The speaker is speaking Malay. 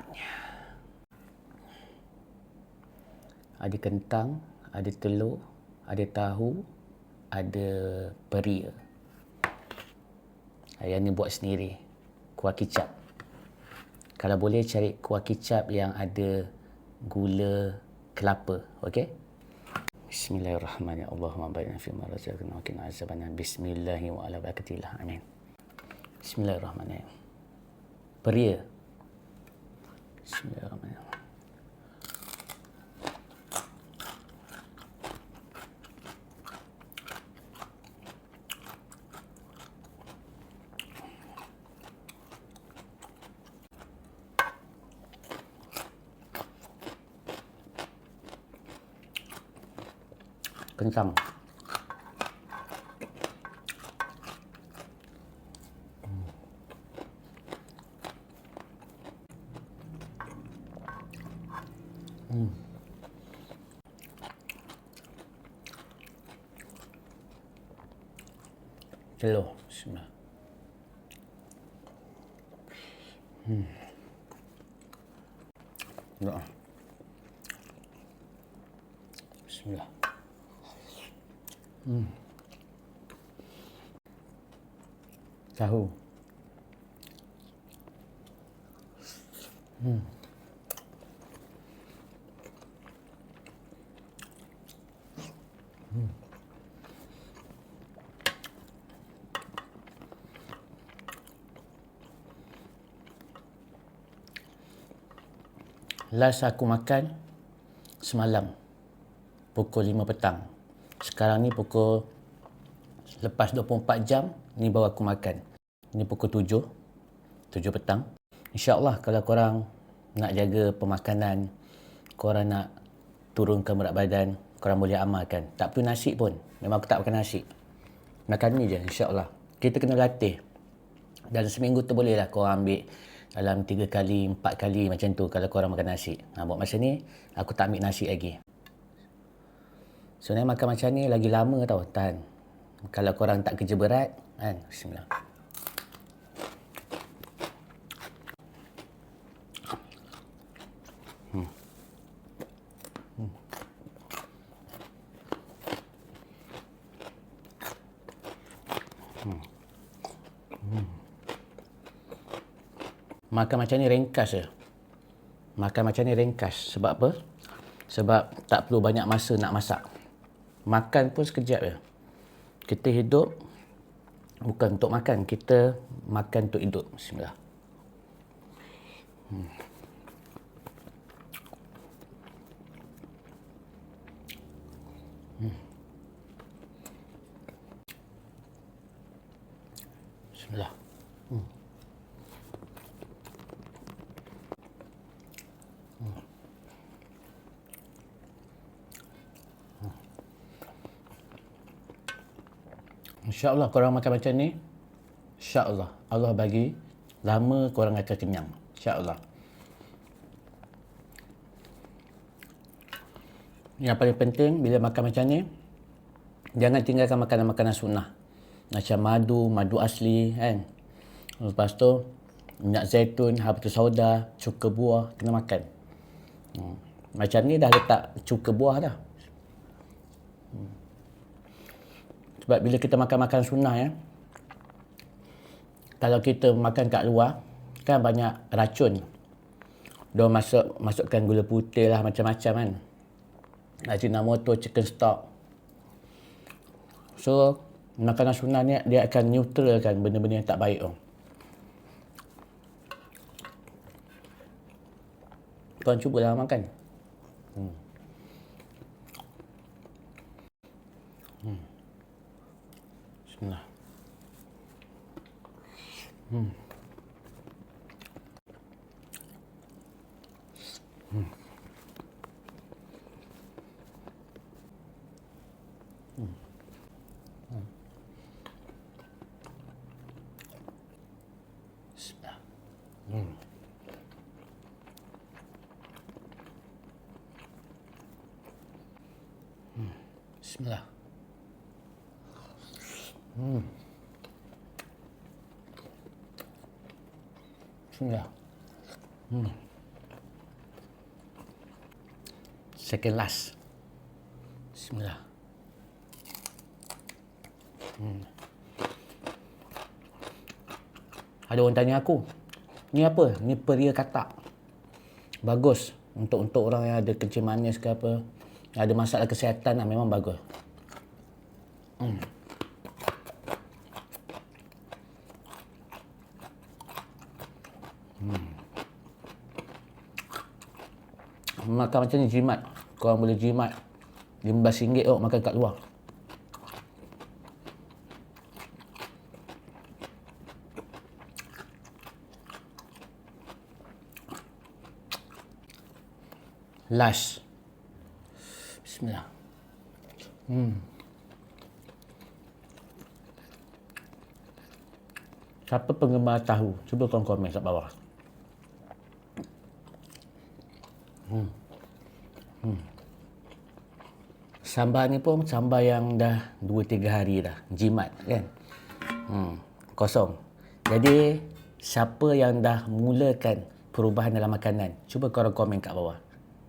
sedapnya. Ada kentang, ada telur, ada tahu, ada peria. Yang ni buat sendiri. Kuah kicap. Kalau boleh cari kuah kicap yang ada gula kelapa. Okey? Bismillahirrahmanirrahim. Allahumma barik fi ma razaqtana wa qina azabannar. Bismillahi wa ala barakatillah. Amin. Bismillahirrahmanirrahim. Peria. Bismillahirrahmanirrahim. Kentang. Telur. Bismillah. Doa. Bismillah. Tahu. Last aku makan semalam pukul 5 petang. Sekarang ni pukul lepas 24 jam ni baru aku makan. Ni pukul 7 petang. InsyaAllah kalau korang nak jaga pemakanan, korang nak turunkan berat badan, korang boleh amalkan. Tak perlu nasi pun. Memang aku tak makan nasi. Makan ni je insyaAllah. Kita kena latih. Dan seminggu tu bolehlah korang ambil dalam 3 kali, 4 kali macam tu kalau korang makan nasi. Buat masa ni, aku tak ambil nasi lagi. Sebenarnya makan macam ni lagi lama tau, tahan. Kalau korang tak kerja berat, kan? Bismillah. Makan macam ni ringkas je. Makan macam ni ringkas. Sebab apa? Sebab tak perlu banyak masa nak masak. Makan pun sekejap je. Kita hidup bukan untuk makan. Kita makan untuk hidup. Bismillah. Bismillah. InsyaAllah korang makan macam ni, InsyaAllah Allah bagi lama korang akan kenyang. InsyaAllah. Yang paling penting bila makan macam ni, jangan tinggalkan makanan-makanan sunnah. Macam madu asli kan. Lepas tu minyak zaitun, habatus sauda, cuka buah kena makan. Macam ni dah letak cuka buah dah. Sebab bila kita makan sunnah ya, kalau kita makan kat luar kan banyak racun. Dia masukkan gula putih lah macam-macam kan. Ajinomoto, chicken stock. So makanan sunnah ni dia akan neutralkan benda-benda yang tak baik tu. Tuan cubalah makan. Bismillah. Bismillah. Bismillah. Bismillah. Second last. Bismillah. Ada orang tanya aku, ni apa? Ni peria katak. Bagus untuk orang yang ada kencing manis ke apa, ada masalah kesihatan lah, memang bagus. Makan macam ni jimat. Korang boleh jimat RM15 makan kat luar. Last. Bismillah. Siapa penggemar tahu? Cuba korang komen kat bawah. Sambal ni pun sambal yang dah 2-3 hari dah. Jimat kan? Kosong. Jadi, siapa yang dah mulakan perubahan dalam makanan? Cuba korang komen kat bawah.